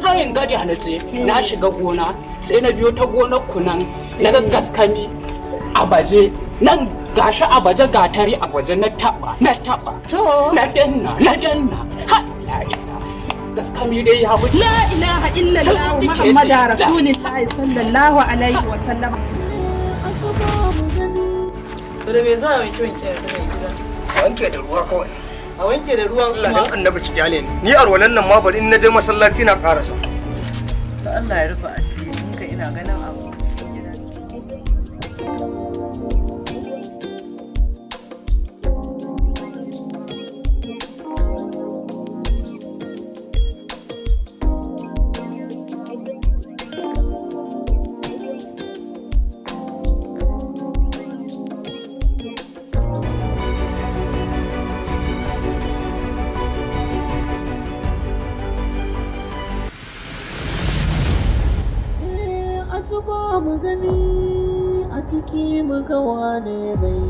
hayin gadi na ce na shiga gona sai na biyo ta gonar kunan na ga gaskami a baje nan gashi a baje gatari a waje na taba to na danna ha la ilaha gaskami dai ya wuce la ilaha illallah muhammadu rasulullahi sallallahu alaihi wa sallam. To da me za a wanke yanzu mai gida? A wanke da ruwa kawai. A wanke da ruwan kuma? Allah dan annabi ki kyale ni arwalan nan ma bari in naje masallaci na karasa. To Allah ya rufa asiri ni ka ina ganin abu cikin gida. Zuba mu gani a ciki mu ga wane bai